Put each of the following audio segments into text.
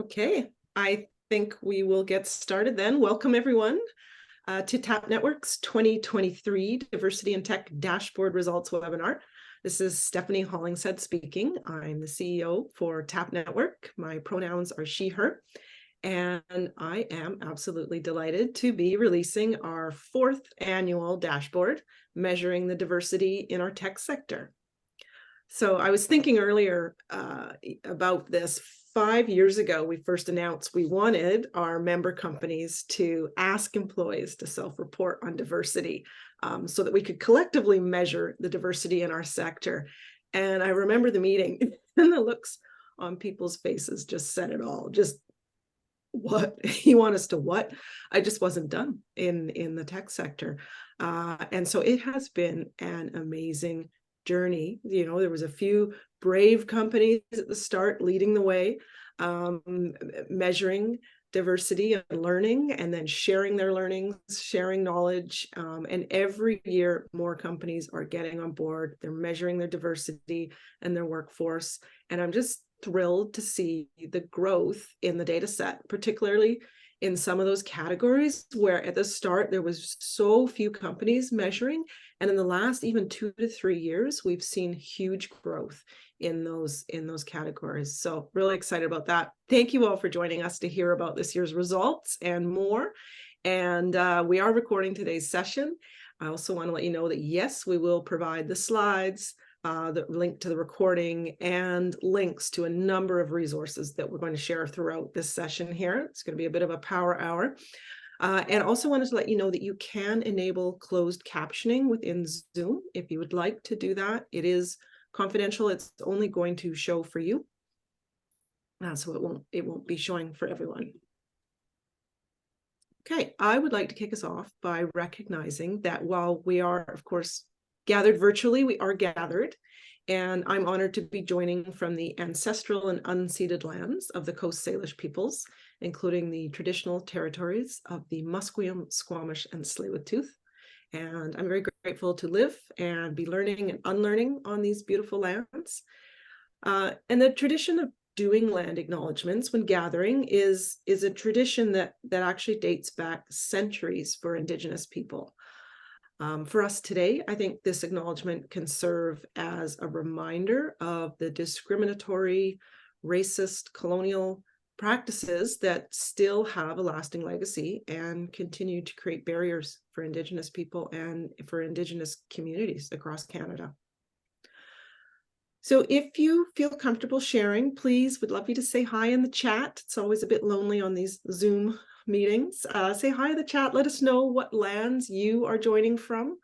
Okay, I think we will get started then. Welcome everyone to TAP Network's 2023 Diversity and Tech Dashboard Results webinar. This is Stephanie Hollingshead speaking. I'm the CEO for TAP Network. My pronouns are she, her, and I am absolutely delighted to be releasing our 4th annual dashboard measuring the diversity in our tech sector. So I was thinking earlier about this. 5 years ago, we first announced we wanted our member companies to ask employees to self-report on diversity so that we could collectively measure the diversity in our sector. And I remember the meeting and the looks on people's faces just said it all. Just what? You want us to what? I just wasn't done in the tech sector. And so it has been an amazing journey. You know, there was a few brave companies at the start leading the way, measuring diversity and learning, and then sharing their learnings, sharing knowledge. And every year, more companies are getting on board. They're measuring their diversity and their workforce. And I'm just thrilled to see the growth in the data set, particularly in some of those categories where at the start there was so few companies measuring, and in the last even 2 to 3 years we've seen huge growth in those categories. So really excited about that. Thank you all for joining us to hear about this year's results and more. And we are recording today's session. I also want to let you know that yes, we will provide the slides, the link to the recording, and links to a number of resources that we're going to share throughout this session here. It's going to be a bit of a power hour. And also wanted to let you know that you can enable closed captioning within Zoom if you would like to do that. It is confidential. It's only going to show for you. So it won't be showing for everyone. Okay, I would like to kick us off by recognizing that while we are, of course, gathered virtually, we are gathered, and I'm honored to be joining from the ancestral and unceded lands of the Coast Salish peoples, including the traditional territories of the Musqueam, Squamish, and Tsleil-Waututh. And I'm very grateful to live and be learning and unlearning on these beautiful lands. And the tradition of doing land acknowledgements when gathering is a tradition that actually dates back centuries for Indigenous people. For us today, I think this acknowledgement can serve as a reminder of the discriminatory, racist, colonial practices that still have a lasting legacy and continue to create barriers for Indigenous people and for Indigenous communities across Canada. So if you feel comfortable sharing, please, would love you to say hi in the chat. It's always a bit lonely on these Zoom meetings. Say hi in the chat. Let us know what lands you are joining from.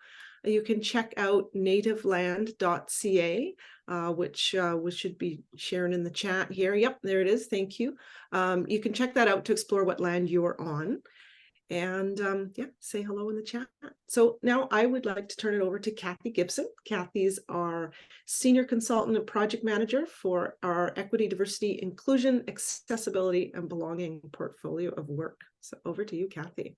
You can check out nativeland.ca, which we should be sharing in the chat here. Yep, there it is. Thank you. You can check that out to explore what land you are on. And yeah, say hello in the chat. So now I would like to turn it over to Kathy Gibson. Kathy's our Senior Consultant and Project Manager for our Equity, Diversity, Inclusion, Accessibility, and Belonging portfolio of work. So over to you, Kathy.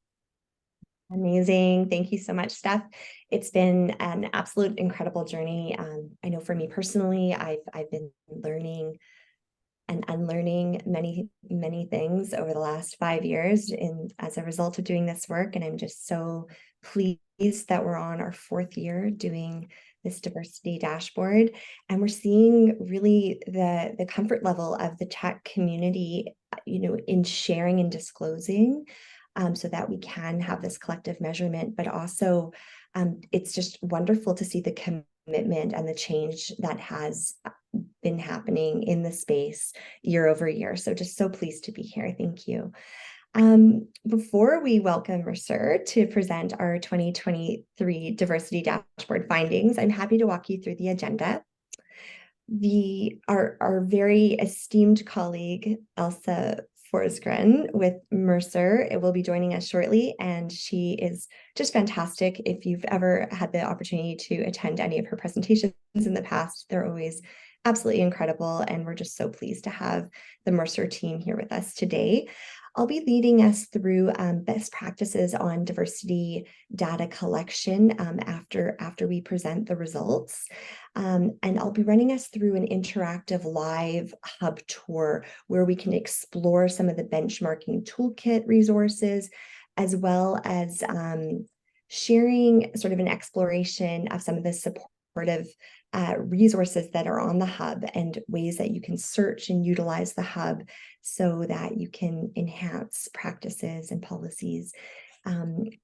Amazing. Thank you so much, Steph. It's been an absolute incredible journey. I know for me personally, I've been learning and unlearning many things over the last 5 years as a result of doing this work. And I'm just so pleased that we're on our 4th year doing this diversity dashboard. And we're seeing really the comfort level of the tech community, in sharing and disclosing so that we can have this collective measurement, but also it's just wonderful to see the commitment and the change that has been happening in the space year over year. So just so pleased to be here. Thank you. Before we welcome Mercer to present our 2023 diversity dashboard findings, I'm happy to walk you through the agenda. Our very esteemed colleague, Elsa Forsgren with Mercer, it will be joining us shortly, and she is just fantastic. If you've ever had the opportunity to attend any of her presentations in the past, they're always absolutely incredible, and we're just so pleased to have the Mercer team here with us today. I'll be leading us through best practices on diversity data collection after we present the results. And I'll be running us through an interactive live hub tour where we can explore some of the benchmarking toolkit resources, as well as sharing sort of an exploration of some of the supportive resources that are on the hub and ways that you can search and utilize the hub so that you can enhance practices and policies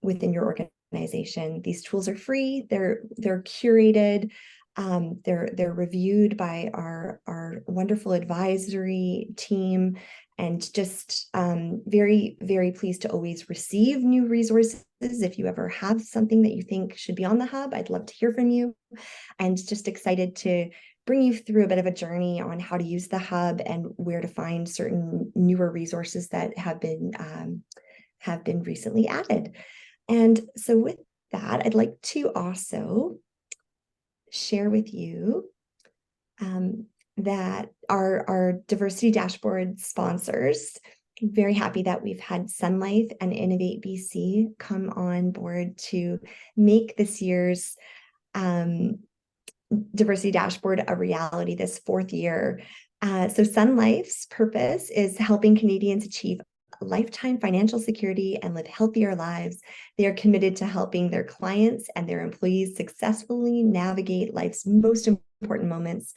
within your organization. These tools are free, they're curated, they're reviewed by our wonderful advisory team, and just very, very pleased to always receive new resources. If you ever have something that you think should be on the hub, I'd love to hear from you. And just excited to bring you through a bit of a journey on how to use the hub and where to find certain newer resources that have been recently added. And so with that, I'd like to also share with you that our diversity dashboard sponsors, very happy that we've had Sun Life and Innovate BC come on board to make this year's diversity dashboard a reality this 4th year. So Sun Life's purpose is helping Canadians achieve lifetime financial security and live healthier lives. They are committed to helping their clients and their employees successfully navigate life's most important moments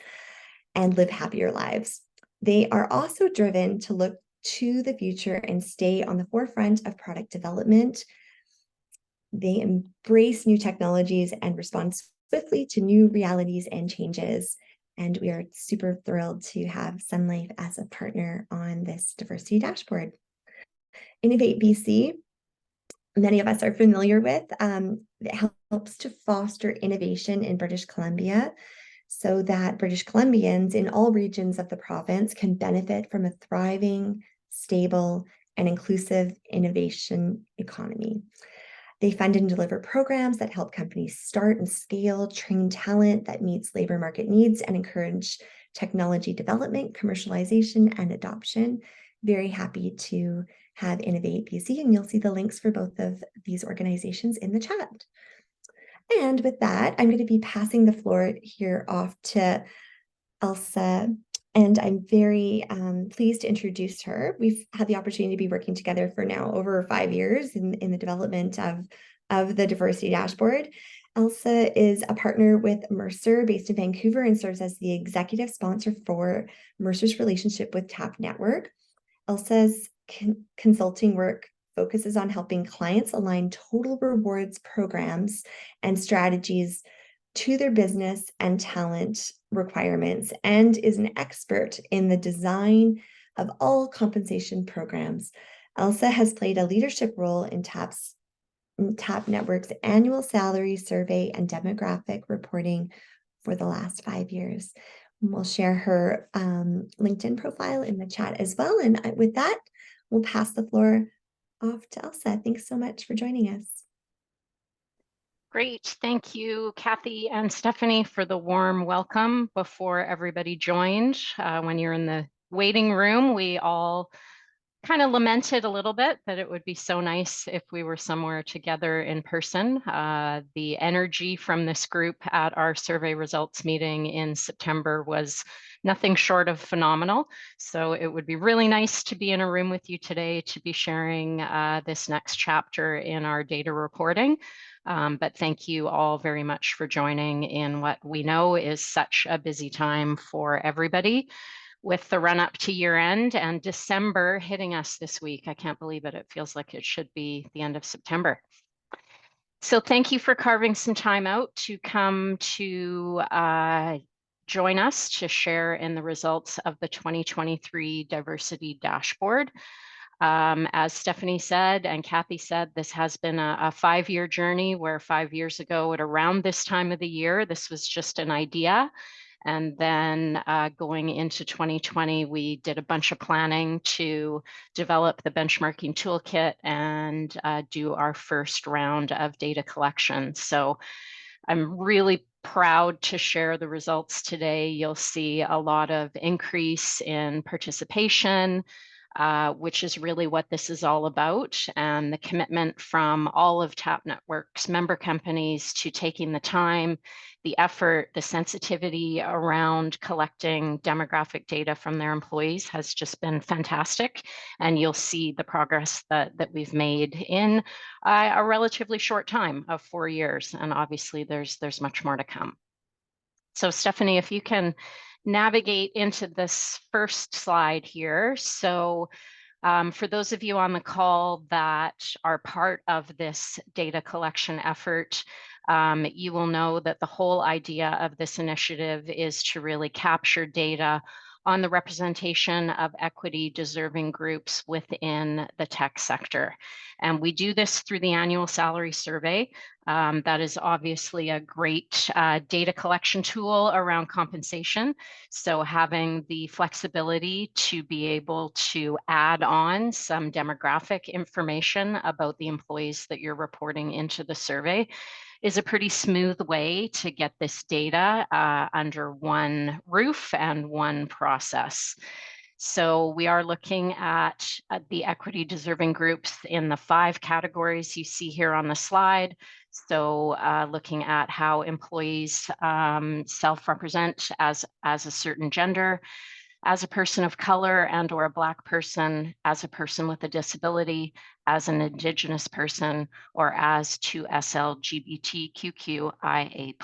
and live happier lives. They are also driven to look to the future and stay on the forefront of product development. They embrace new technologies and respond swiftly to new realities and changes. And we are super thrilled to have Sun Life as a partner on this diversity dashboard. Innovate BC, many of us are familiar with. It helps to foster innovation in British Columbia so that British Columbians in all regions of the province can benefit from a thriving, stable, and inclusive innovation economy. They fund and deliver programs that help companies start and scale, train talent that meets labor market needs, and encourage technology development, commercialization, and adoption. Very happy to have Innovate BC, and you'll see the links for both of these organizations in the chat. And with that, I'm going to be passing the floor here off to Elsa, and I'm very pleased to introduce her. We've had the opportunity to be working together for now over 5 years in the development of the diversity dashboard. Elsa is a partner with Mercer based in Vancouver and serves as the executive sponsor for Mercer's relationship with TAP Network. Elsa's consulting work focuses on helping clients align total rewards programs and strategies to their business and talent requirements, and is an expert in the design of all compensation programs. Elsa has played a leadership role in TAP Network's annual salary survey and demographic reporting for the last 5 years. We'll share her LinkedIn profile in the chat as well. And with that, we'll pass the floor off to Elsa. Thanks so much for joining us. Great. Thank you, Kathy and Stephanie, for the warm welcome before everybody joined. When you're in the waiting room, we all kind of lamented a little bit that it would be so nice if we were somewhere together in person. The energy from this group at our survey results meeting in September was nothing short of phenomenal. So it would be really nice to be in a room with you today to be sharing this next chapter in our data reporting. But thank you all very much for joining in what we know is such a busy time for everybody, with the run up to year end and December hitting us this week. I can't believe it. It feels like it should be the end of September. So thank you for carving some time out to come to join us to share in the results of the 2023 Diversity Dashboard. As Stephanie said and Kathy said, this has been a 5-year journey where 5 years ago at around this time of the year, this was just an idea. And then going into 2020, we did a bunch of planning to develop the benchmarking toolkit and do our first round of data collection. So I'm really proud to share the results today. You'll see a lot of increase in participation, which is really what this is all about, and the commitment from all of TAP Network's member companies to taking the time, the effort, the sensitivity around collecting demographic data from their employees has just been fantastic. And you'll see the progress that we've made in a relatively short time of 4 years. And obviously there's much more to come. So Stephanie, if you can navigate into this first slide here. So for those of you on the call that are part of this data collection effort, you will know that the whole idea of this initiative is to really capture data on the representation of equity deserving groups within the tech sector. And we do this through the annual salary survey. That is obviously a great data collection tool around compensation. So having the flexibility to be able to add on some demographic information about the employees that you're reporting into the survey is a pretty smooth way to get this data under one roof and one process. So we are looking at the equity deserving groups in the 5 categories you see here on the slide. So looking at how employees self-represent as a certain gender, as a person of color and or a Black person, as a person with a disability, as an Indigenous person, or as 2SLGBTQIA+.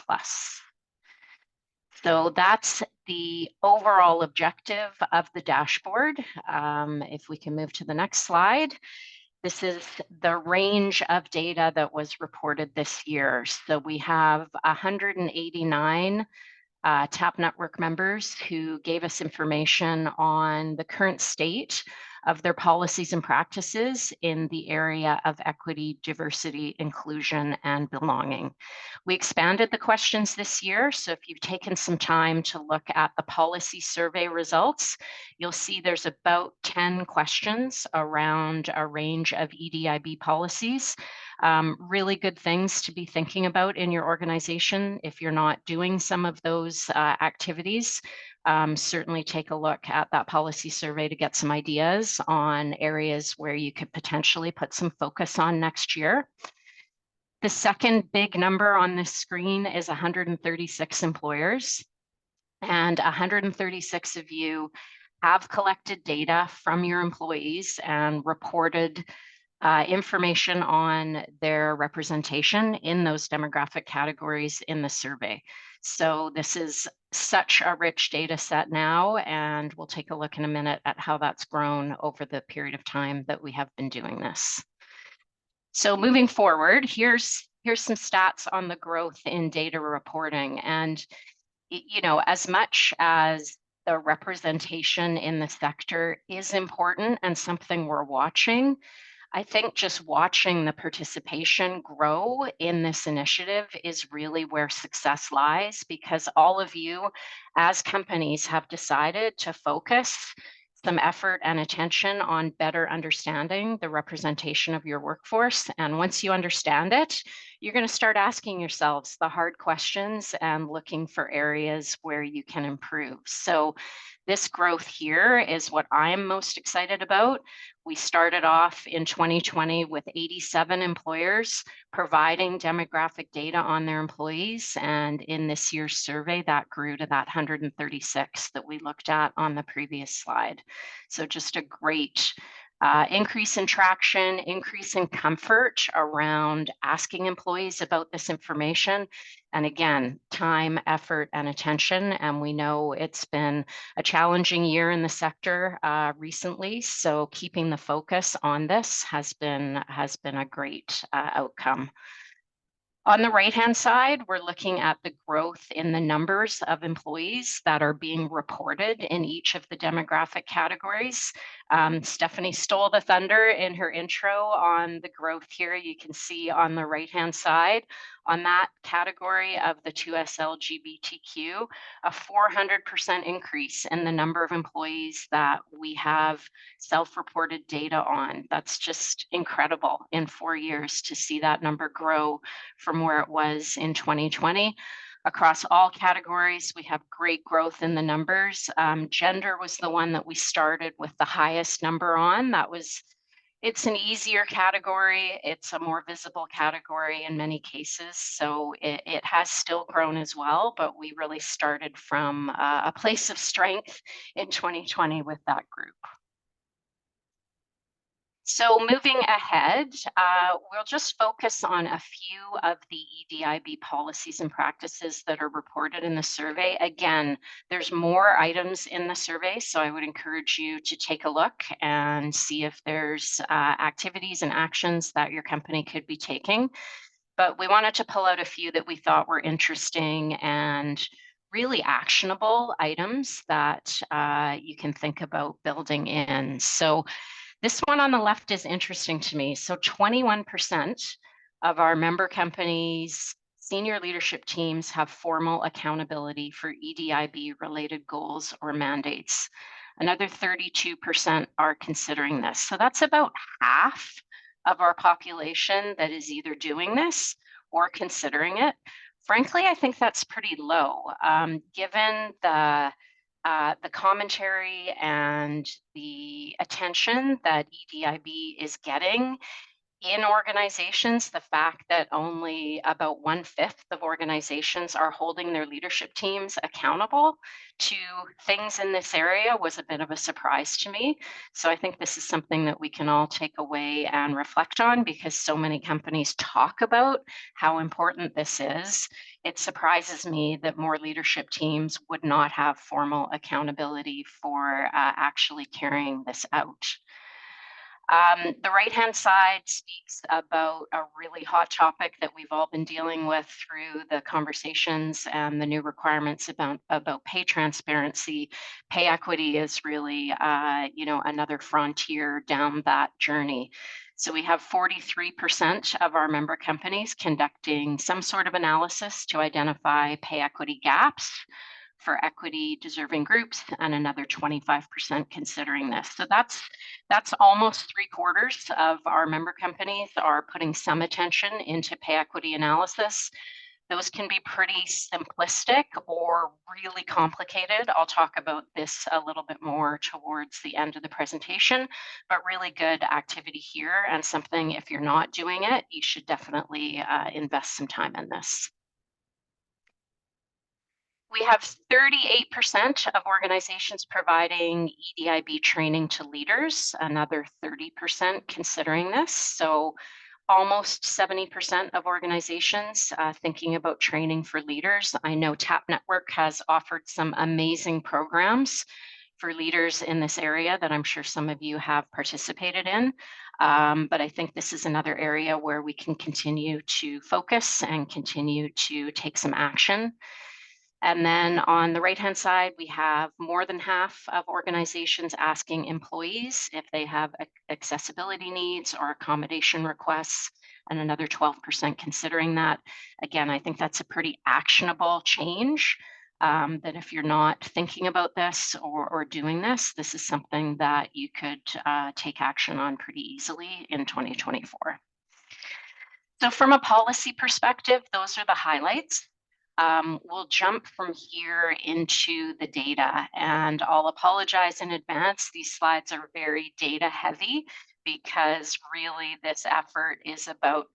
So that's the overall objective of the dashboard. If we can move to the next slide. This is the range of data that was reported this year. So we have 189 TAP Network members who gave us information on the current state of their policies and practices in the area of equity, diversity, inclusion, and belonging. We expanded the questions this year, so if you've taken some time to look at the policy survey results, you'll see there's about 10 questions around a range of EDIB policies. Really good things to be thinking about in your organization if you're not doing some of those activities. Certainly take a look at that policy survey to get some ideas on areas where you could potentially put some focus on next year. The second big number on this screen is 136 employers, and 136 of you have collected data from your employees and reported information on their representation in those demographic categories in the survey. So this is such a rich data set now, and we'll take a look in a minute at how that's grown over the period of time that we have been doing this. So moving forward, here's some stats on the growth in data reporting. And you know, as much as the representation in the sector is important and something we're watching, I think just watching the participation grow in this initiative is really where success lies, because all of you as companies have decided to focus some effort and attention on better understanding the representation of your workforce. And once you understand it, you're going to start asking yourselves the hard questions and looking for areas where you can improve. So this growth here is what I'm most excited about. We started off in 2020 with 87 employers providing demographic data on their employees. And in this year's survey, that grew to that 136 that we looked at on the previous slide. So just a great increase in traction, increase in comfort around asking employees about this information. And again, time, effort, and attention. And we know it's been a challenging year in the sector recently. So keeping the focus on this has been a great outcome. On the right-hand side, we're looking at the growth in the numbers of employees that are being reported in each of the demographic categories. Stephanie stole the thunder in her intro on the growth here. You can see on the right-hand side, on that category of the 2SLGBTQ, a 400% increase in the number of employees that we have self-reported data on. That's just incredible in 4 years to see that number grow from where it was in 2020. across all categories. We have great growth in the numbers. Gender was the one that we started with the highest number on. It's an easier category. It's a more visible category in many cases. So it has still grown as well, but we really started from a place of strength in 2020 with that group. So moving ahead, we'll just focus on a few of the EDIB policies and practices that are reported in the survey. Again, there's more items in the survey, so I would encourage you to take a look and see if there's activities and actions that your company could be taking. But we wanted to pull out a few that we thought were interesting and really actionable items that you can think about building in. So this one on the left is interesting to me. So 21% of our member companies' senior leadership teams have formal accountability for EDIB related goals or mandates. Another 32% are considering this. So that's about half of our population that is either doing this or considering it. Frankly, I think that's pretty low, given the commentary and the attention that EDIB is getting in organizations. The fact that only about 1/5 of organizations are holding their leadership teams accountable to things in this area was a bit of a surprise to me. So I think this is something that we can all take away and reflect on, because so many companies talk about how important this is. It surprises me that more leadership teams would not have formal accountability for actually carrying this out. The right-hand side speaks about a really hot topic that we've all been dealing with through the conversations and the new requirements about pay transparency. Pay equity is really, another frontier down that journey. So we have 43% of our member companies conducting some sort of analysis to identify pay equity gaps for equity deserving groups, and another 25% considering this. So that's almost 3/4 of our member companies are putting some attention into pay equity analysis. Those can be pretty simplistic or really complicated. I'll talk about this a little bit more towards the end of the presentation, but really good activity here, and something, if you're not doing it, you should definitely invest some time in this. We have 38% of organizations providing EDIB training to leaders, another 30% considering this. So almost 70% of organizations thinking about training for leaders. I know TAP Network has offered some amazing programs for leaders in this area that I'm sure some of you have participated in. But I think this is another area where we can continue to focus and continue to take some action. And then on the right-hand side, we have more than half of organizations asking employees if they have accessibility needs or accommodation requests, and another 12% considering that. Again, I think that's a pretty actionable change, that if you're not thinking about this or doing this, this is something that you could take action on pretty easily in 2024. So from a policy perspective, those are the highlights. We'll jump from here into the data, and I'll apologize in advance. These slides are very data heavy, because really this effort is about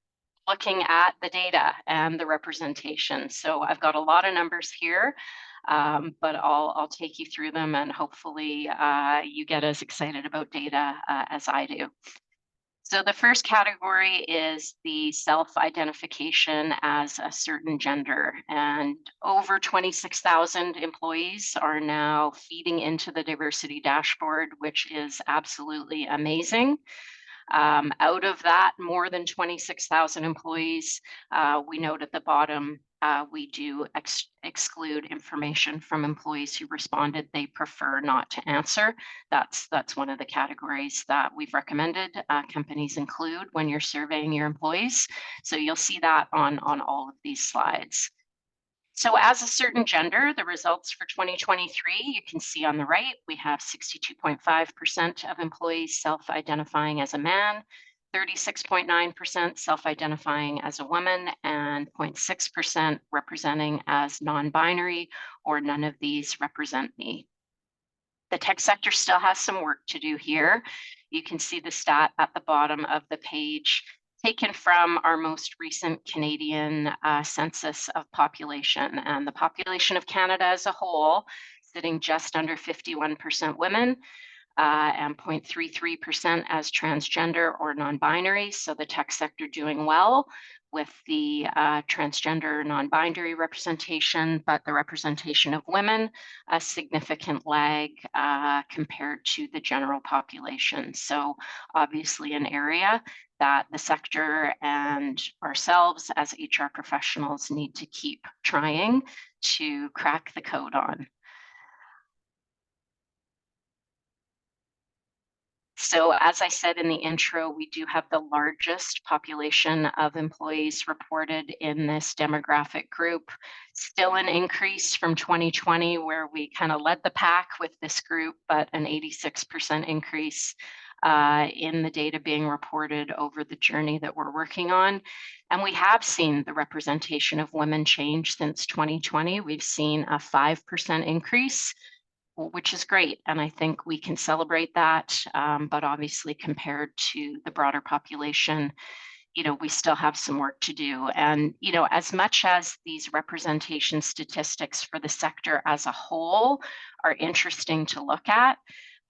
looking at the data and the representation. So I've got a lot of numbers here, but I'll take you through them, and hopefully you get as excited about data as I do. So the first category is the self-identification as a certain gender, and over 26,000 employees are now feeding into the diversity dashboard, which is absolutely amazing. Out of that, more than 26,000 employees, we note at the bottom, we do exclude information from employees who responded they prefer not to answer. That's one of the categories that we've recommended companies include when you're surveying your employees. So you'll see that on all of these slides. So as a certain gender, the results for 2023, you can see on the right, we have 62.5% of employees self-identifying as a man, 36.9% self-identifying as a woman, and 0.6% representing as non-binary or none of these represent me. The tech sector still has some work to do here. You can see the stat at the bottom of the page taken from our most recent Canadian census of population, and the population of Canada as a whole sitting just under 51% women, and 0.33% as transgender or non-binary. So the tech sector doing well with the transgender non-binary representation, but the representation of women, a significant lag compared to the general population. So obviously an area that the sector and ourselves as HR professionals need to keep trying to crack the code on. So as I said in the intro, we do have the largest population of employees reported in this demographic group. Still an increase from 2020, where we kind of led the pack with this group, but an 86% increase in the data being reported over the journey that we're working on. And we have seen the representation of women change since 2020. We've seen a 5% increase, which is great. And I think we can celebrate that. But obviously, compared to the broader population, we still have some work to do. And, as much as these representation statistics for the sector as a whole are interesting to look at,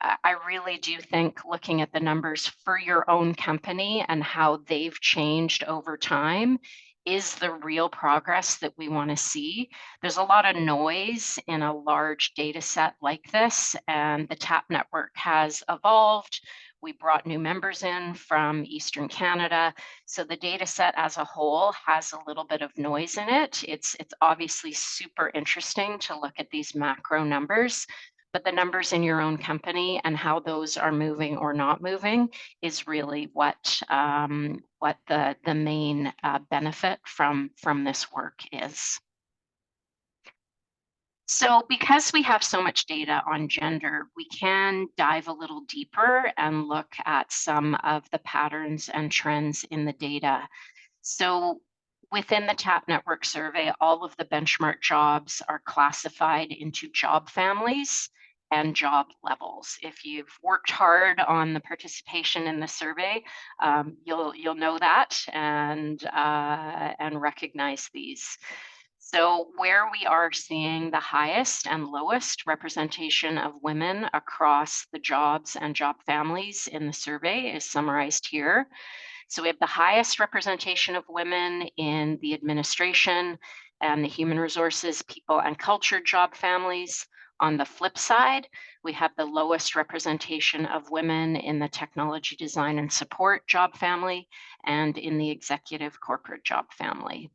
I really do think looking at the numbers for your own company and how they've changed over time is the real progress that we want to see. There's a lot of noise in a large data set like this, and the TAP network has evolved. We brought new members in from Eastern Canada. So the data set as a whole has a little bit of noise in it. It's obviously super interesting to look at these macro numbers, but the numbers in your own company and how those are moving or not moving is really what the main benefit from this work is. So because we have so much data on gender, we can dive a little deeper and look at some of the patterns and trends in the data. So within the TAP network survey, all of the benchmark jobs are classified into job families and job levels. If you've worked hard on the participation in the survey, you'll know that and recognize these. So where we are seeing the highest and lowest representation of women across the jobs and job families in the survey is summarized here. So we have the highest representation of women in the administration and the human resources, people and culture job families. On the flip side, we have the lowest representation of women in the technology design and support job family and in the executive corporate job family.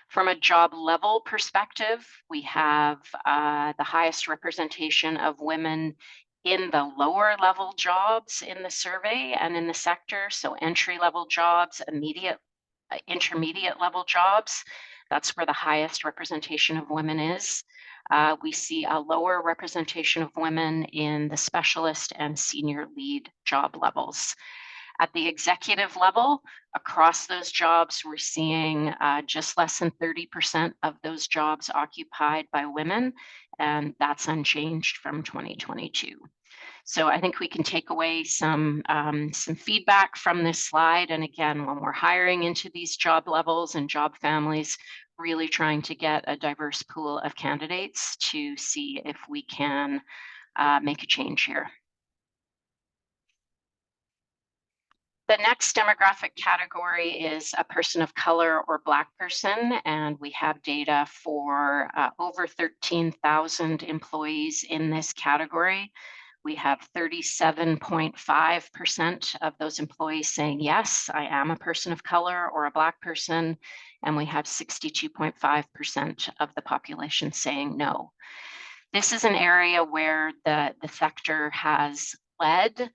From a job level perspective, we have the highest representation of women in the lower level jobs in the survey and in the sector. So entry level jobs, intermediate level jobs, that's where the highest representation of women is. We see a lower representation of women in the specialist and senior lead job levels. At the executive level, across those jobs, we're seeing just less than 30% of those jobs occupied by women, and that's unchanged from 2022. So I think we can take away some feedback from this slide. And again, when we're hiring into these job levels and job families, really trying to get a diverse pool of candidates to see if we can make a change here. The next demographic category is a person of color or Black person, and we have data for over 13,000 employees in this category. We have 37.5% of those employees saying, yes, I am a person of color or a Black person, and we have 62.5% of the population saying no. This is an area where the sector has led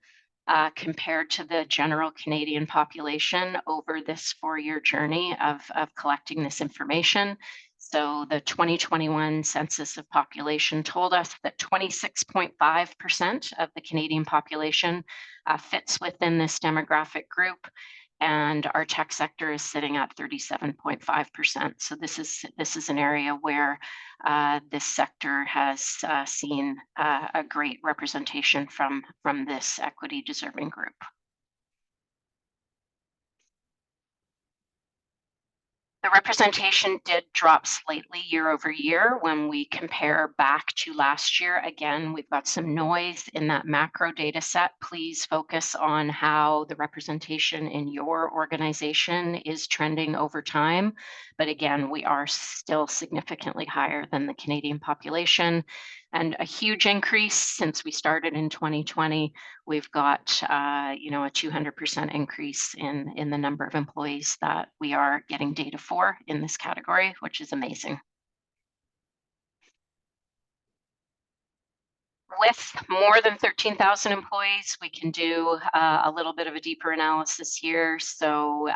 compared to the general Canadian population over this 4-year journey of collecting this information. So the 2021 census of population told us that 26.5% of the Canadian population fits within this demographic group. and our tech sector is sitting at 37.5%. So this is an area where this sector has seen a great representation from this equity deserving group. The representation did drop slightly year over year when we compare back to last year. Again, we've got some noise in that macro data set. Please focus on how the representation in your organization is trending over time. But again, we are still significantly higher than the Canadian population, and a huge increase since we started in 2020. We've got a 200% increase in the number of employees that we are getting data for in this category, which is amazing. With more than 13,000 employees, we can do a little bit of a deeper analysis here. So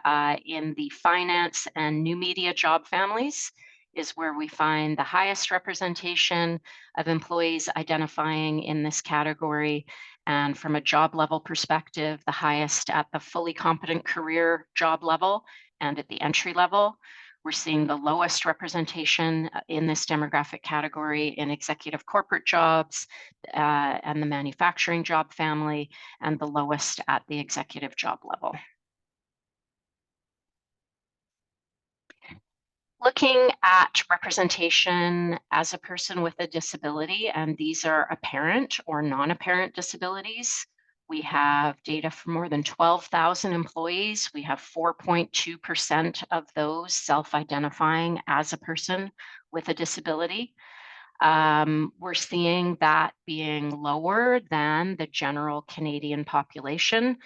in the finance and new media job families is where we find the highest representation of employees identifying in this category. And from a job level perspective, the highest at the fully competent career job level and at the entry level. We're seeing the lowest representation in this demographic category in executive corporate jobs and the manufacturing job family, and the lowest at the executive job level. Looking at representation as a person with a disability, and these are apparent or non-apparent disabilities, we have data for more than 12,000 employees. We have 4.2% of those self-identifying as a person with a disability. We're seeing that being lower than the general Canadian population.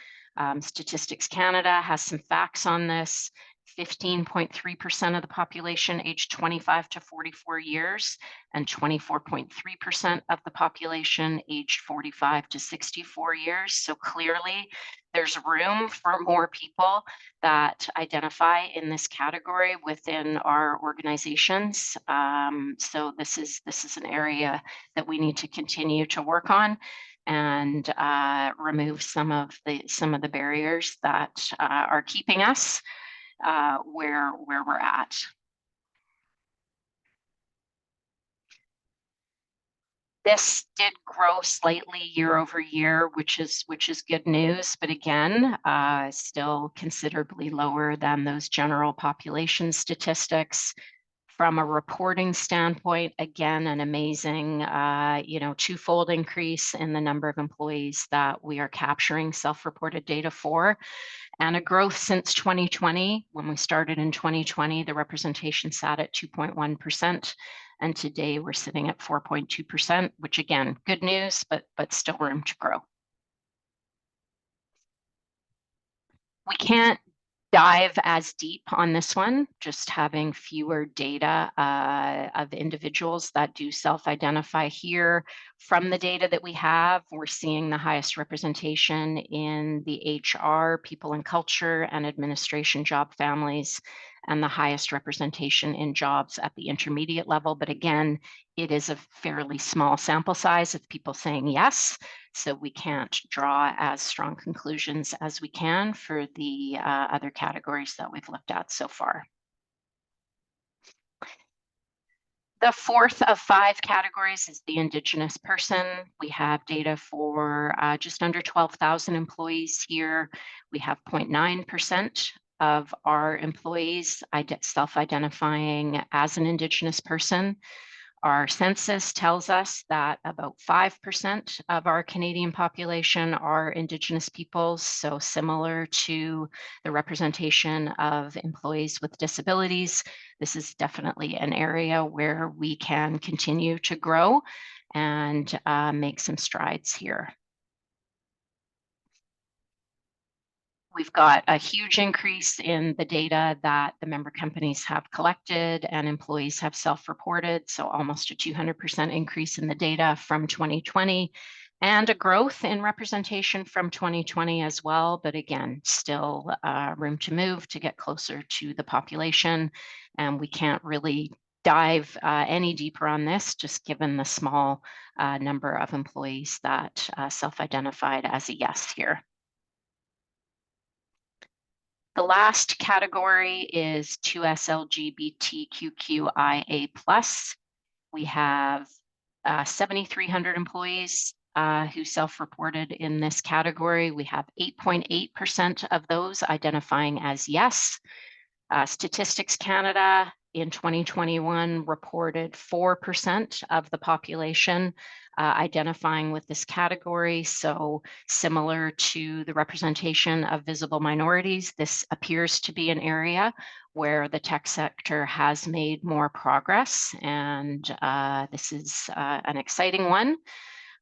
Statistics Canada has some facts on this. 15.3% of the population aged 25 to 44 years, and 24.3% of the population aged 45 to 64 years. So clearly, there's room for more people that identify in this category within our organizations. So this is an area that we need to continue to work on and remove some of the barriers that are keeping us where we're at. This did grow slightly year over year, which is good news, but again, still considerably lower than those general population statistics. From a reporting standpoint, again, an amazing, twofold increase in the number of employees that we are capturing self-reported data for, and a growth since 2020. When we started in 2020, the representation sat at 2.1%, and today we're sitting at 4.2%, which again, good news, but still room to grow. We can't dive as deep on this one, just having fewer data of individuals that do self-identify here. From the data that we have, we're seeing the highest representation in the HR, people and culture, and administration job families, and the highest representation in jobs at the intermediate level. But again, it is a fairly small sample size of people saying yes, so we can't draw as strong conclusions as we can for the other categories that we've looked at so far. The fourth of 5 categories is the Indigenous person. We have data for just under 12,000 employees here. We have 0.9% of our employees self-identifying as an Indigenous person. Our census tells us that about 5% of our Canadian population are Indigenous peoples, so similar to the representation of employees with disabilities. This is definitely an area where we can continue to grow and make some strides here. We've got a huge increase in the data that the member companies have collected and employees have self-reported, so almost a 200% increase in the data from 2020, and a growth in representation from 2020 as well, but again, still room to move to get closer to the population, and we can't really dive any deeper on this, just given the small number of employees that self-identified as a yes here. The last category is 2S LGBTQIA+. We have 7,300 employees who self-reported in this category. We have 8.8% of those identifying as yes. Statistics Canada in 2021 reported 4% of the population identifying with this category. So similar to the representation of visible minorities, this appears to be an area where the tech sector has made more progress, and this is an exciting one.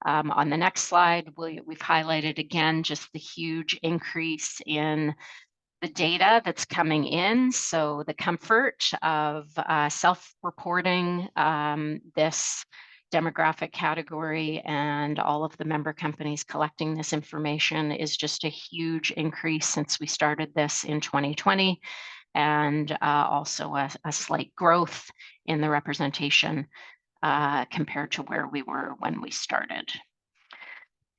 On the next slide, we've highlighted again just the huge increase in the data that's coming in. So the comfort of self-reporting this demographic category and all of the member companies collecting this information is just a huge increase since we started this in 2020, and also a slight growth in the representation compared to where we were when we started.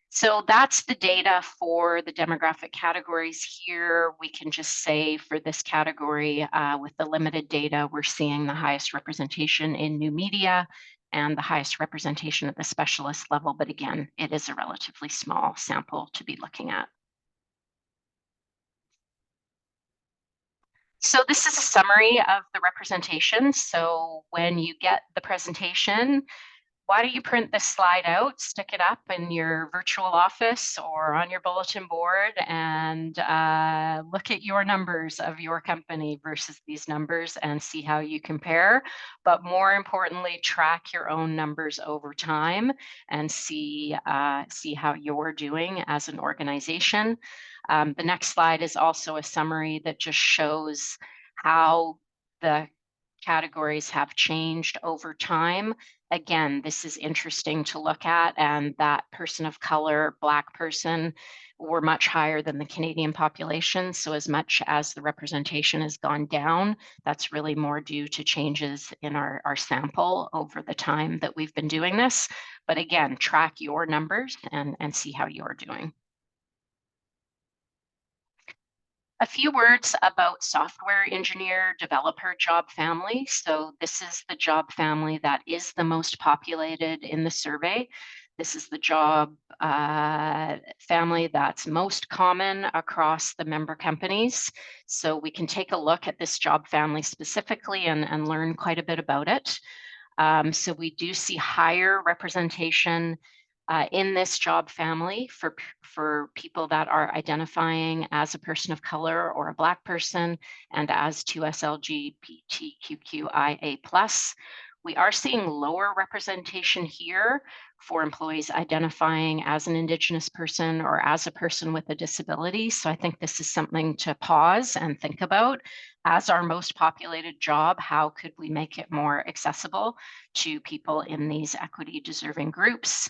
So that's the data for the demographic categories here. We can just say for this category, with the limited data, we're seeing the highest representation in new media and the highest representation at the specialist level. But again, it is a relatively small sample to be looking at. So this is a summary of the representation. So when you get the presentation, why don't you print this slide out, stick it up in your virtual office or on your bulletin board, and look at your numbers of your company versus these numbers and see how you compare. But more importantly, track your own numbers over time and see how you're doing as an organization. The next slide is also a summary that just shows how the categories have changed over time. Again, this is interesting to look at, and that person of color, Black person, were much higher than the Canadian population. So as much as the representation has gone down, that's really more due to changes in our sample over the time that we've been doing this. But again, track your numbers and see how you're doing. A few words about software engineer developer job family. So this is the job family that is the most populated in the survey. This is the job family that's most common across the member companies. So we can take a look at this job family specifically and learn quite a bit about it. So we do see higher representation in this job family for people that are identifying as a person of color or a Black person and as 2S LGBTQIA+. We are seeing lower representation here for employees identifying as an Indigenous person or as a person with a disability. So I think this is something to pause and think about. As our most populated job, how could we make it more accessible to people in these equity deserving groups?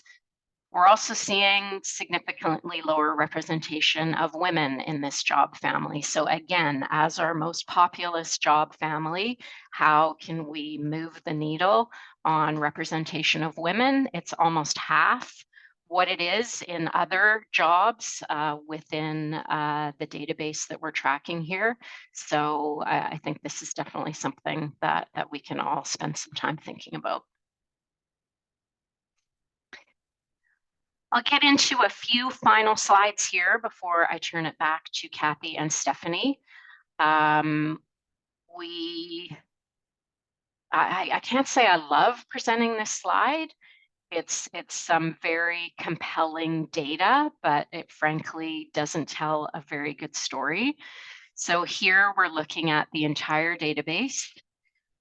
We're also seeing significantly lower representation of women in this job family. So again, as our most populous job family, how can we move the needle on representation of women? It's almost half what it is in other jobs within the database that we're tracking here. So I think this is definitely something that we can all spend some time thinking about. I'll get into a few final slides here before I turn it back to Kathy and Stephanie. I can't say I love presenting this slide. It's some very compelling data, but it frankly doesn't tell a very good story. So here we're looking at the entire database.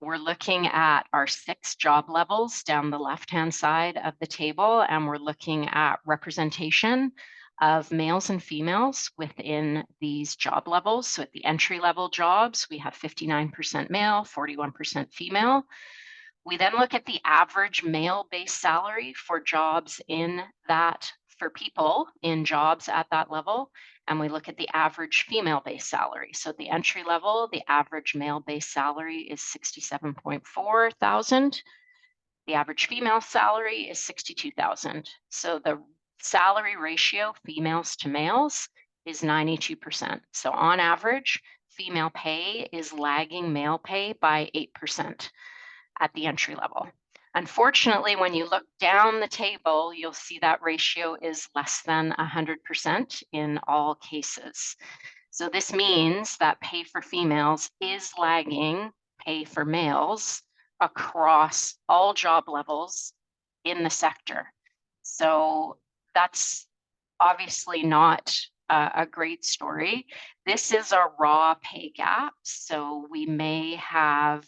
We're looking at our 6 job levels down the left-hand side of the table, and we're looking at representation of males and females within these job levels. So at the entry-level jobs, we have 59% male, 41% female. We then look at the average male base salary for jobs for people in jobs at that level, and we look at the average female base salary. So at the entry level, the average male base salary is $67.4 thousand. The average female salary is $62,000. So the salary ratio females to males is 92%. So on average, female pay is lagging male pay by 8% at the entry level. Unfortunately, when you look down the table, you'll see that ratio is less than 100% in all cases. So this means that pay for females is lagging pay for males across all job levels in the sector. So that's obviously not a great story. This is a raw pay gap. So we may have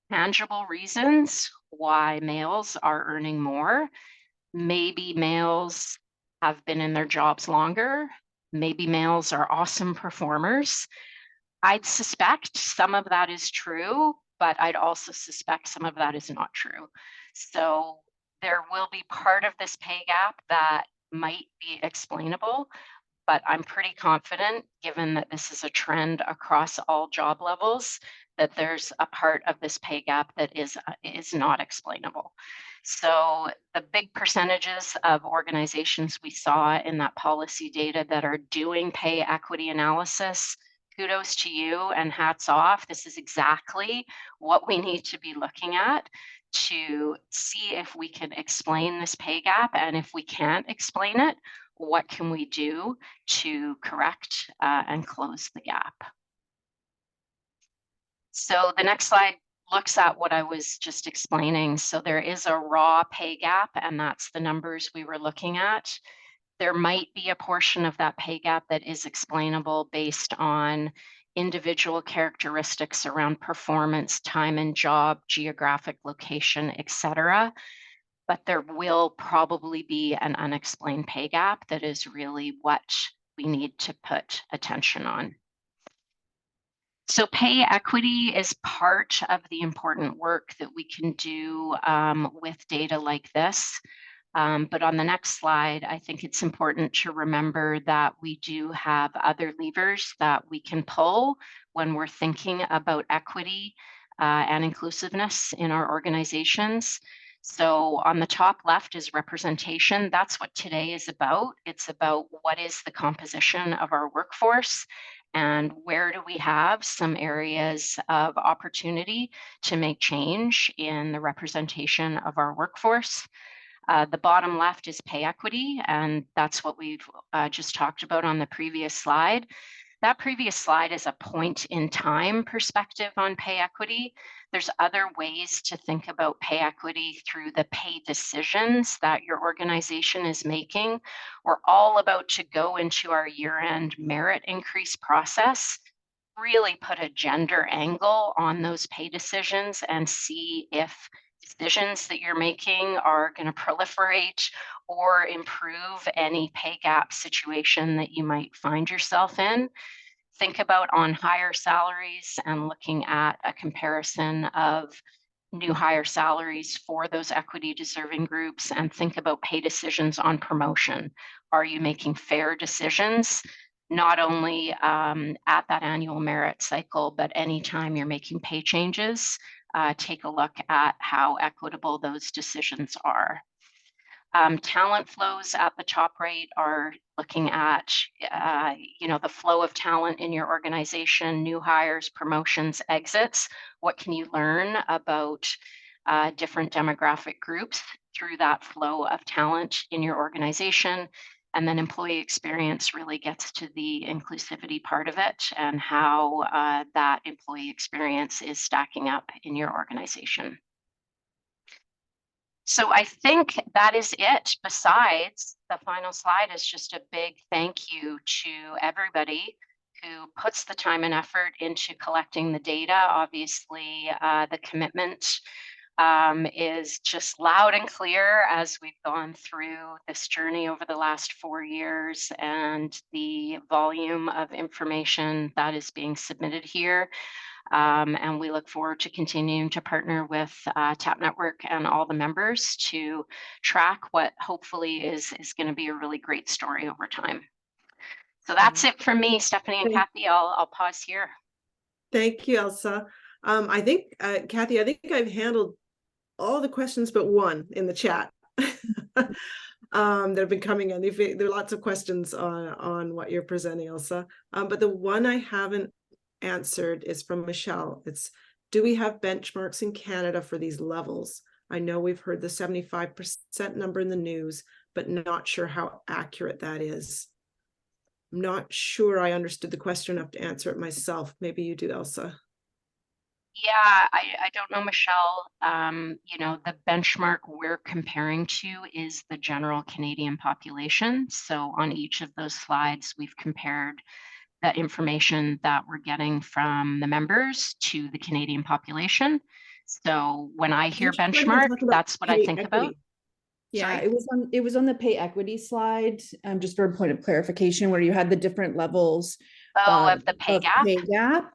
tangible reasons why males are earning more. Maybe males have been in their jobs longer. Maybe males are awesome performers. I'd suspect some of that is true, but I'd also suspect some of that is not true. So there will be part of this pay gap that might be explainable, but I'm pretty confident, given that this is a trend across all job levels, that there's a part of this pay gap that is not explainable. So the big percentages of organizations we saw in that policy data that are doing pay equity analysis, kudos to you and hats off. This is exactly what we need to be looking at to see if we can explain this pay gap. And if we can't explain it, what can we do to correct and close the gap? So the next slide looks at what I was just explaining. So there is a raw pay gap, and that's the numbers we were looking at. There might be a portion of that pay gap that is explainable based on individual characteristics around performance, time and job, geographic location, etc. But there will probably be an unexplained pay gap that is really what we need to put attention on. So pay equity is part of the important work that we can do with data like this. But on the next slide, I think it's important to remember that we do have other levers that we can pull when we're thinking about equity and inclusiveness in our organizations. So on the top left is representation. That's what today is about. It's about what is the composition of our workforce and where do we have some areas of opportunity to make change in the representation of our workforce. The bottom left is pay equity, and that's what we've just talked about on the previous slide. That previous slide is a point in time perspective on pay equity. There's other ways to think about pay equity through the pay decisions that your organization is making. We're all about to go into our year-end merit increase process, really put a gender angle on those pay decisions and see if decisions that you're making are going to proliferate or improve any pay gap situation that you might find yourself in. Think about on hire salaries and looking at a comparison of new hire salaries for those equity deserving groups, and think about pay decisions on promotion. Are you making fair decisions, not only at that annual merit cycle, but anytime you're making pay changes? Take a look at how equitable those decisions are. Talent flows at the top right are looking at the flow of talent in your organization, new hires, promotions, exits. What can you learn about different demographic groups through that flow of talent in your organization? And then employee experience really gets to the inclusivity part of it and how that employee experience is stacking up in your organization. So I think that is it. Besides, the final slide is just a big thank you to everybody who puts the time and effort into collecting the data. Obviously, the commitment is just loud and clear as we've gone through this journey over the last 4 years, and the volume of information that is being submitted here. And we look forward to continuing to partner with TAP Network and all the members to track what hopefully is going to be a really great story over time. So that's it from me, Stephanie and Kathy. I'll pause here. Thank you, Elsa. I think, Kathy, I think I've handled all the questions but one in the chat that have been coming in. There are lots of questions on what you're presenting, Elsa. But the one I haven't answered is from Michelle. It's, do we have benchmarks in Canada for these levels? I know we've heard the 75% number in the news, but not sure how accurate that is. I'm not sure I understood the question enough to answer it myself. Maybe you do, Elsa. Yeah, I don't know, Michelle. You know, the benchmark we're comparing to is the general Canadian population. So on each of those slides, we've compared the information that we're getting from the members to the Canadian population. So when I hear benchmark, that's what I think about. Yeah, Sorry? it was on the pay equity slide, just for a point of clarification, where you had the different levels of the pay gap.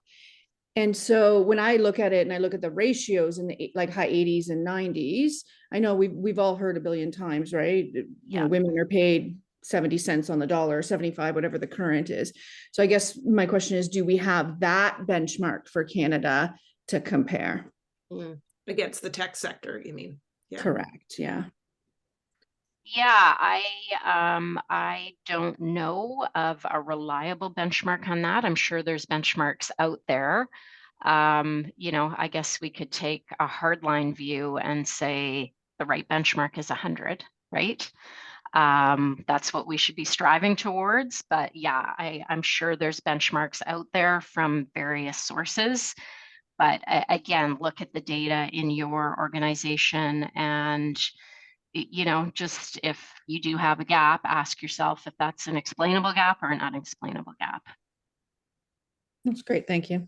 And so when I look at it and I look at the ratios in the like high 80s and 90s, I know we've all heard a billion times, right? You know, women are paid 70 cents on the dollar, 75, whatever the current is. So I guess my question is, do we have that benchmark for Canada to compare? Against the tech sector, you mean? Yeah. Correct. Yeah. Yeah, I don't know of a reliable benchmark on that. I'm sure there's benchmarks out there. You know, I guess we could take a hardline view and say the right benchmark is 100, right? That's what we should be striving towards. But yeah, I'm sure there's benchmarks out there from various sources. But again, look at the data in your organization, and you know, just if you do have a gap, ask yourself if that's an explainable gap or an unexplainable gap. That's great. Thank you.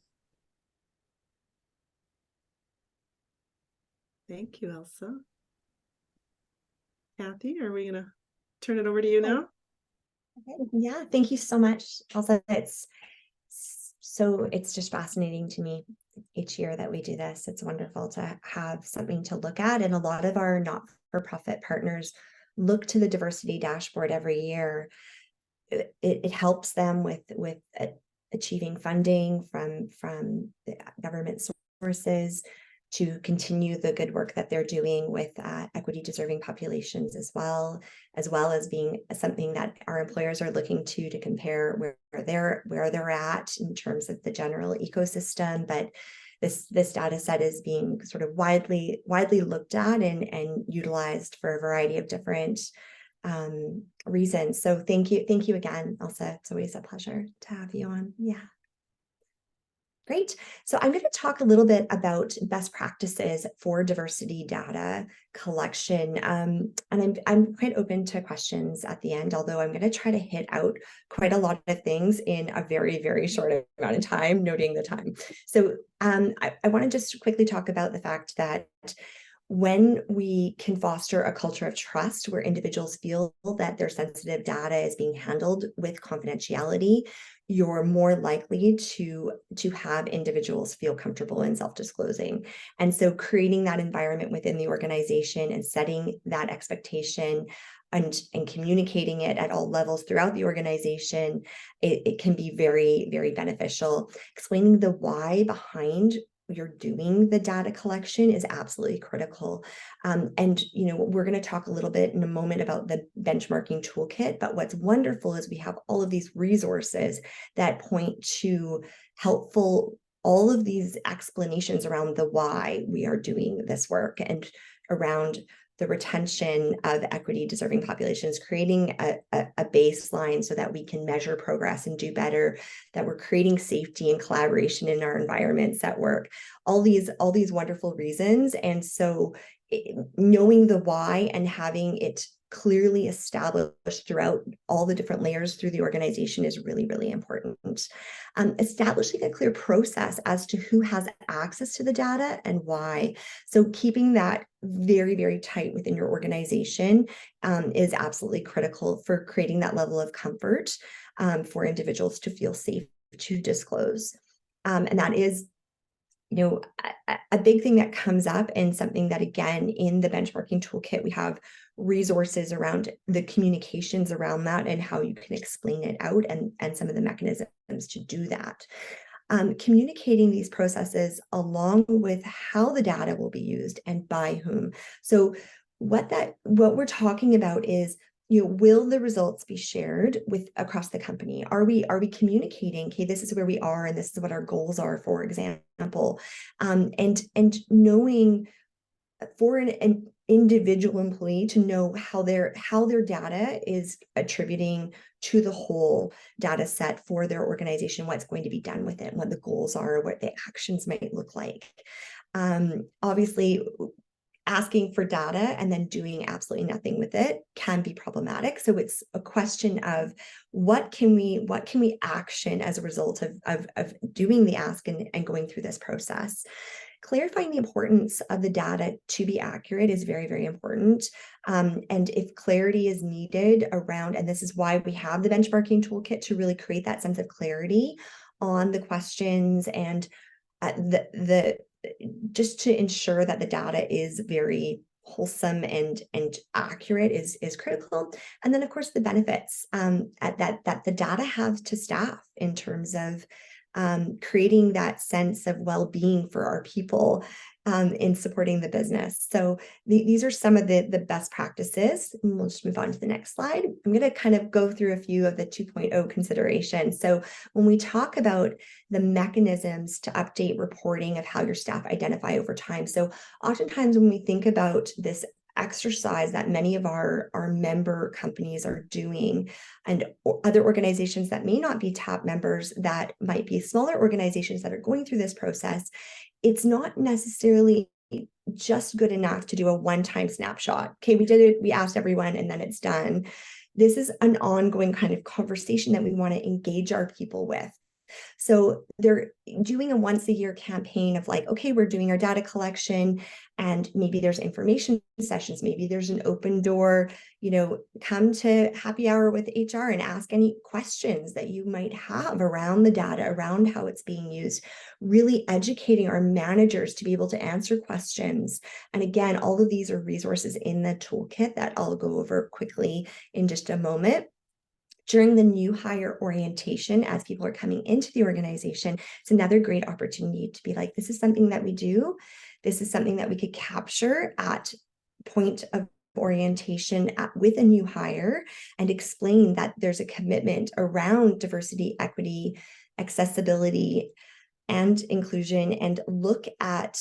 Thank you, Elsa. Kathy, are we gonna turn it over to you now? Okay. Yeah, thank you so much, Elsa. It's just fascinating to me each year that we do this. It's wonderful to have something to look at, and a lot of our not-for-profit partners look to the diversity dashboard every year. It helps them with achieving funding from the government sources to continue the good work that they're doing with equity deserving populations, as well as being something that our employers are looking to compare where they're at in terms of the general ecosystem. But this data set is being sort of widely looked at and utilized for a variety of different reasons. So thank you again, Elsa. It's always a pleasure to have you on. Yeah. Great. So I'm going to talk a little bit about best practices for diversity data collection. And I'm quite open to questions at the end, although I'm going to try to hit out quite a lot of things in a very, very short amount of time, noting the time. So I want to just quickly talk about the fact that when we can foster a culture of trust where individuals feel that their sensitive data is being handled with confidentiality, you're more likely to have individuals feel comfortable in self-disclosing. And so creating that environment within the organization and setting that expectation and communicating it at all levels throughout the organization, it can be very, very beneficial. Explaining the why behind you're doing the data collection is absolutely critical. And, you know, we're going to talk a little bit in a moment about the benchmarking toolkit, but what's wonderful is we have all of these resources that point to all of these explanations around the why we are doing this work and around the retention of equity deserving populations, creating a baseline so that we can measure progress and do better, that we're creating safety and collaboration in our environments at work, all these wonderful reasons. And so knowing the why and having it clearly established throughout all the different layers through the organization is really, really important. Establishing a clear process as to who has access to the data and why. So keeping that very, very tight within your organization is absolutely critical for creating that level of comfort for individuals to feel safe to disclose. And that is, you know, a big thing that comes up, and something that, again, in the benchmarking toolkit, we have resources around the communications around that and how you can explain it out and some of the mechanisms to do that. Communicating these processes along with how the data will be used and by whom. So what we're talking about is will the results be shared with across the company? Are we communicating, okay, this is where we are and this is what our goals are, for example, and knowing for an individual employee to know how their data is attributing to the whole data set for their organization, what's going to be done with it, what the goals are, what the actions might look like. Obviously, asking for data and then doing absolutely nothing with it can be problematic. So it's a question of what can we action as a result of doing the ask and going through this process. Clarifying the importance of the data to be accurate is very, very important. And if clarity is needed around, and this is why we have the benchmarking toolkit to really create that sense of clarity on the questions and just to ensure that the data is very wholesome and accurate is critical. And then of course the benefits that the data have to staff in terms of creating that sense of well-being for our people in supporting the business. So these are some of the best practices. And we'll just move on to the next slide. I'm going to kind of go through a few of the 2.0 considerations. So when we talk about the mechanisms to update reporting of how your staff identify over time. So oftentimes when we think about this exercise that many of our member companies are doing, and other organizations that may not be TAP members, that might be smaller organizations that are going through this process, it's not necessarily just good enough to do a one-time snapshot. Okay, we did it, we asked everyone, and then it's done. This is an ongoing kind of conversation that we want to engage our people with. So they're doing a once a year campaign of like, okay, we're doing our data collection, and maybe there's information sessions, maybe there's an open door, come to happy hour with HR and ask any questions that you might have around the data, around how it's being used, really educating our managers to be able to answer questions. And again, all of these are resources in the toolkit that I'll go over quickly in just a moment. During the new hire orientation, as people are coming into the organization, it's another great opportunity to be like, this is something that we do. This is something that we could capture at point of orientation with a new hire, and explain that there's a commitment around diversity, equity, accessibility, and inclusion, and look at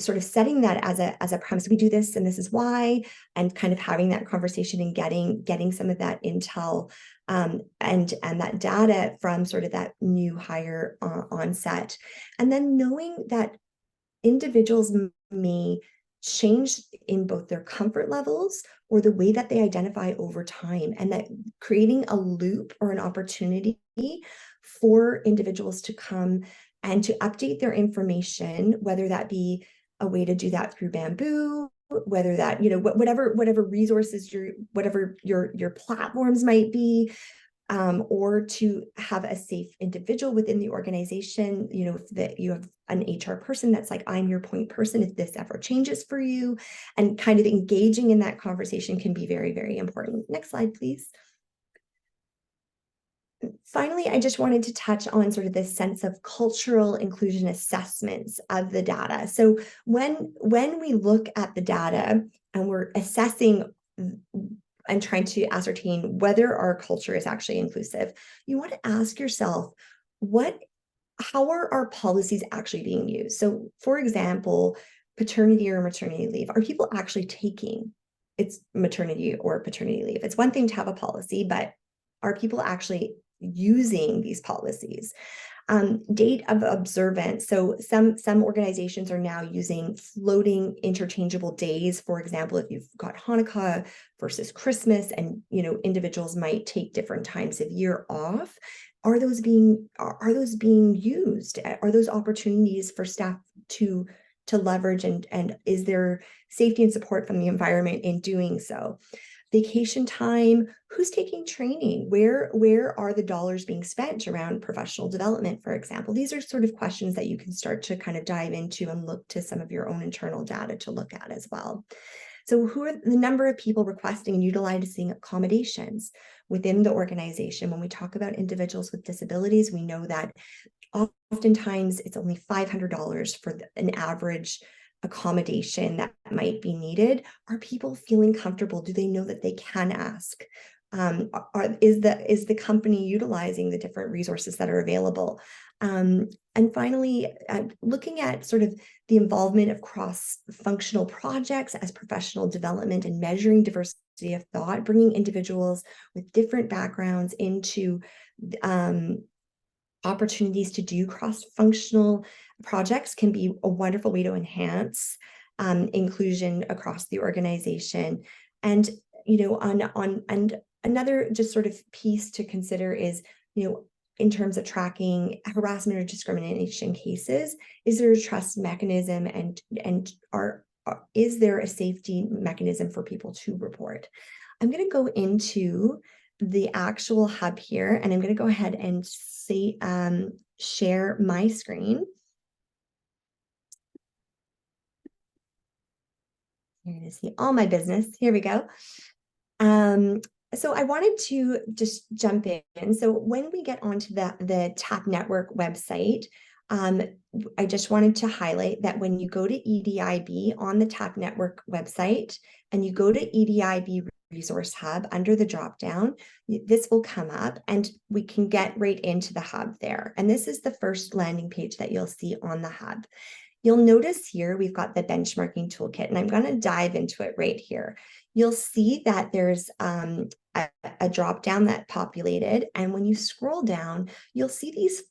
sort of setting that as a premise. We do this and this is why, and kind of having that conversation and getting some of that intel and that data from sort of that new hire onset. And then knowing that individuals may change in both their comfort levels or the way that they identify over time, and that creating a loop or an opportunity for individuals to come and to update their information, whether that be a way to do that through Bamboo, whether that, whatever resources your platforms might be, or to have a safe individual within the organization, if that you have an HR person that's like, I'm your point person if this ever changes for you, and kind of engaging in that conversation can be very, very important. Next slide, please. Finally, I just wanted to touch on sort of this sense of cultural inclusion assessments of the data. So when we look at the data and we're assessing and trying to ascertain whether our culture is actually inclusive, you want to ask yourself, how are our policies actually being used? So for example, paternity or maternity leave, are people actually taking it's maternity or paternity leave? It's one thing to have a policy, but are people actually using these policies? Date of observance. So some organizations are now using floating interchangeable days. For example, if you've got Hanukkah versus Christmas, and individuals might take different times of year off. Are those being used? Are those opportunities for staff to leverage, and is there safety and support from the environment in doing so? Vacation time, who's taking training? Where are the dollars being spent around professional development, for example? These are sort of questions that you can start to kind of dive into and look to some of your own internal data to look at as well. So who are the number of people requesting and utilizing accommodations within the organization? When we talk about individuals with disabilities, we know that oftentimes it's only $500 for an average accommodation that might be needed? Are people feeling comfortable? Do they know that they can ask? Is the company utilizing the different resources that are available? And finally, looking at sort of the involvement of cross-functional projects as professional development and measuring diversity of thought, bringing individuals with different backgrounds into opportunities to do cross-functional projects can be a wonderful way to enhance inclusion across the organization. And, and another just sort of piece to consider is, in terms of tracking harassment or discrimination cases, is there a trust mechanism, and is there a safety mechanism for people to report? I'm going to go into the actual hub here, and I'm going to go ahead and say share my screen. Here it is, see all my business. Here we go. So I wanted to just jump in. So when we get onto the TAP Network website, I just wanted to highlight that when you go to EDIB on the TAP Network website and you go to EDIB Resource Hub under the dropdown, this will come up and we can get right into the hub there. And this is the first landing page that you'll see on the hub. You'll notice here we've got the benchmarking toolkit, and I'm going to dive into it right here. You'll see that there's a drop down that populated, and when you scroll down, you'll see these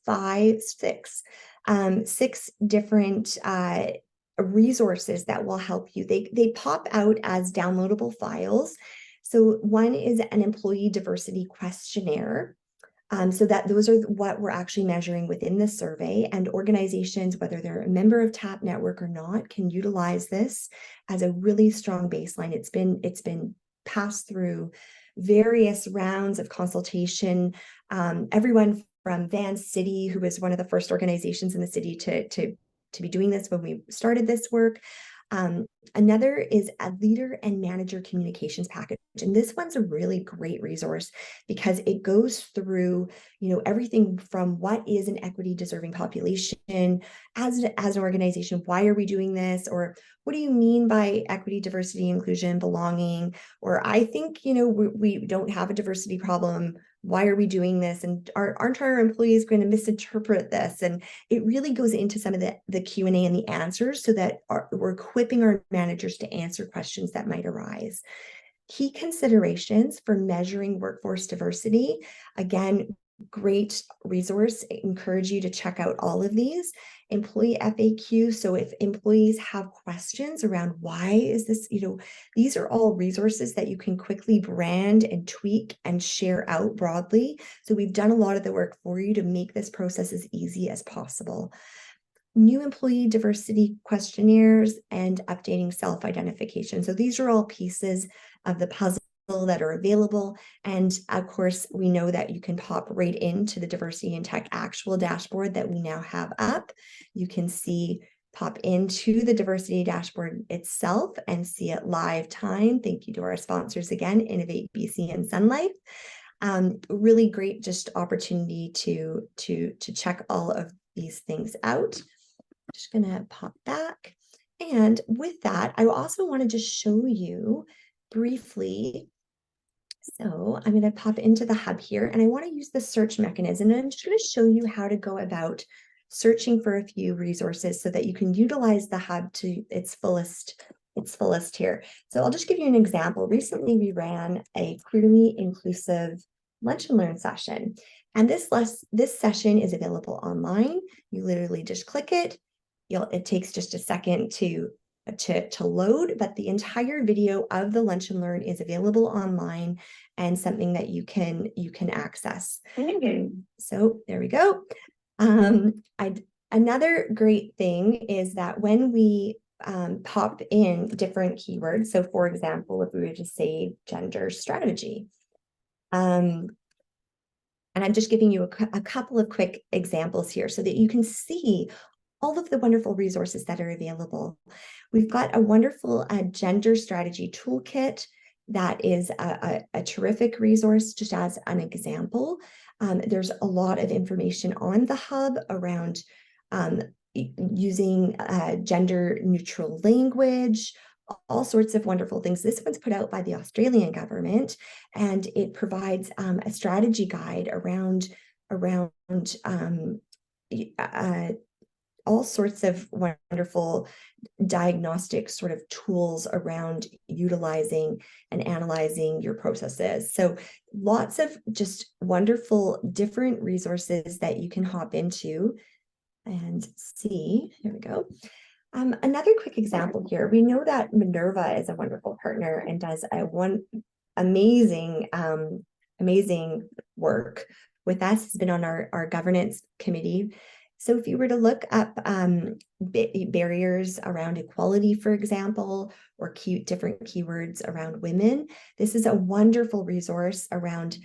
six different resources that will help you. They pop out as downloadable files. So one is an employee diversity questionnaire. So that those are what we're actually measuring within the survey, and organizations, whether they're a member of TAP Network or not, can utilize this as a really strong baseline. It's been passed through various rounds of consultation. Everyone from Van City, who was one of the first organizations in the city to be doing this when we started this work. Another is a leader and manager communications package. And this one's a really great resource because it goes through, everything from what is an equity deserving population as an organization, why are we doing this? Or what do you mean by equity, diversity, inclusion, belonging? Or I think, we don't have a diversity problem. Why are we doing this? And aren't our employees going to misinterpret this? And it really goes into some of the Q&A and the answers so that we're equipping our managers to answer questions that might arise. Key considerations for measuring workforce diversity. Again, great resource. I encourage you to check out all of these. Employee FAQ. So if employees have questions around why is this, these are all resources that you can quickly brand and tweak and share out broadly. So we've done a lot of the work for you to make this process as easy as possible. New employee diversity questionnaires and updating self-identification. So these are all pieces of the puzzle that are available. And of course, we know that you can pop right into the Diversity in Tech actual dashboard that we now have up. You can pop into the diversity dashboard itself and see it live time. Thank you to our sponsors again, Innovate BC and Sun Life. Really great just opportunity to check all of these things out. Just gonna pop back. And with that, I also want to just show you briefly. So I'm going to pop into the hub here, and I want to use the search mechanism. And I'm just going to show you how to go about searching for a few resources so that you can utilize the hub to its fullest here. So I'll just give you an example. Recently, we ran a queerly inclusive lunch and learn session. And this session is available online. You literally just click it. It takes just a second to load, but the entire video of the lunch and learn is available online and something that you can access. So there we go. Another great thing is that when we pop in different keywords, so for example, if we were to say gender strategy, and I'm just giving you a couple of quick examples here so that you can see all of the wonderful resources that are available. We've got a wonderful gender strategy toolkit that is a terrific resource. Just as an example, there's a lot of information on the hub around using gender neutral language, all sorts of wonderful things. This one's put out by the Australian government, and it provides a strategy guide around all sorts of wonderful diagnostic sort of tools around utilizing and analyzing your processes. So lots of just wonderful different resources that you can hop into and see. Here we go. Another quick example here. We know that Minerva is a wonderful partner and does amazing work with us. Has been on our governance committee. So if you were to look up barriers around equality, for example, or different keywords around women, this is a wonderful resource around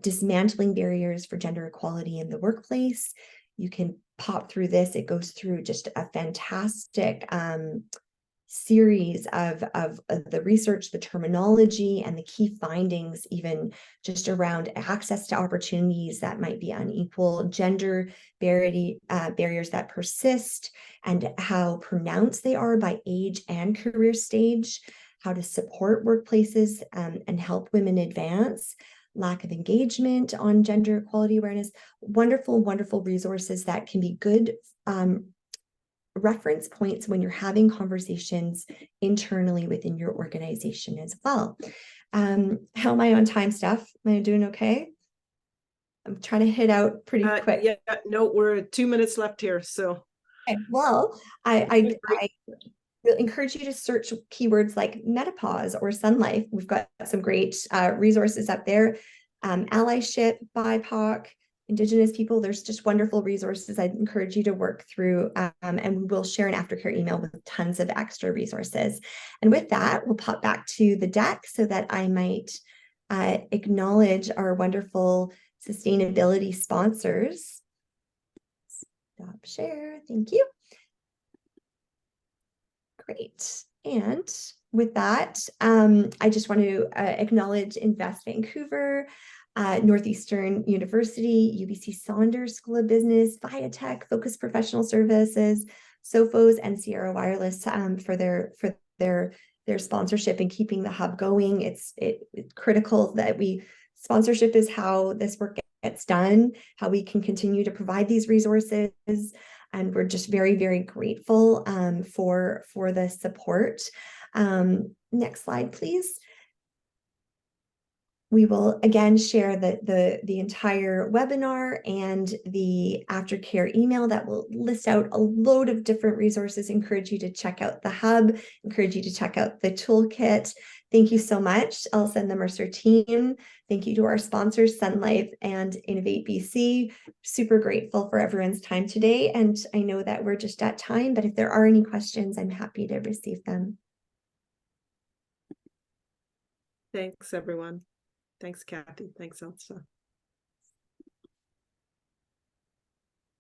dismantling barriers for gender equality in the workplace. You can pop through this. It goes through just a fantastic series of the research, the terminology, and the key findings, even just around access to opportunities that might be unequal, gender barriers that persist, and how pronounced they are by age and career stage, how to support workplaces and help women advance, lack of engagement on gender equality awareness. Wonderful, wonderful resources that can be good reference points when you're having conversations internally within your organization as well. How am I on time, Steph? Am I doing okay? I'm trying to hit out pretty quick. Yeah, no, we're at 2 minutes left here. So, okay, well, I will encourage you to search keywords like menopause or sun life. We've got some great resources up there. Allyship, BIPOC, Indigenous people, there's just wonderful resources I'd encourage you to work through, and we will share an aftercare email with tons of extra resources. And with that, we'll pop back to the deck so that I might acknowledge our wonderful sustainability sponsors. Stop share, thank you. Great. And with that, I just want to acknowledge Invest Vancouver, Northeastern University, UBC Saunders School of Business, Viatech, Focus Professional Services, Sophos, and Sierra Wireless for their sponsorship and keeping the hub going. It's critical that sponsorship is how this work gets done, how we can continue to provide these resources. And we're just very, very grateful for the support. Next slide, please. We will again share the entire webinar and the aftercare email that will list out a load of different resources. Encourage you to check out the hub, encourage you to check out the toolkit. Thank you so much, Elsa and the Mercer team. Thank you to our sponsors, Sun Life and Innovate BC. Super grateful for everyone's time today. And I know that we're just at time, but if there are any questions, I'm happy to receive them. thanks, everyone. Thanks, Kathy. Thanks, Elsa.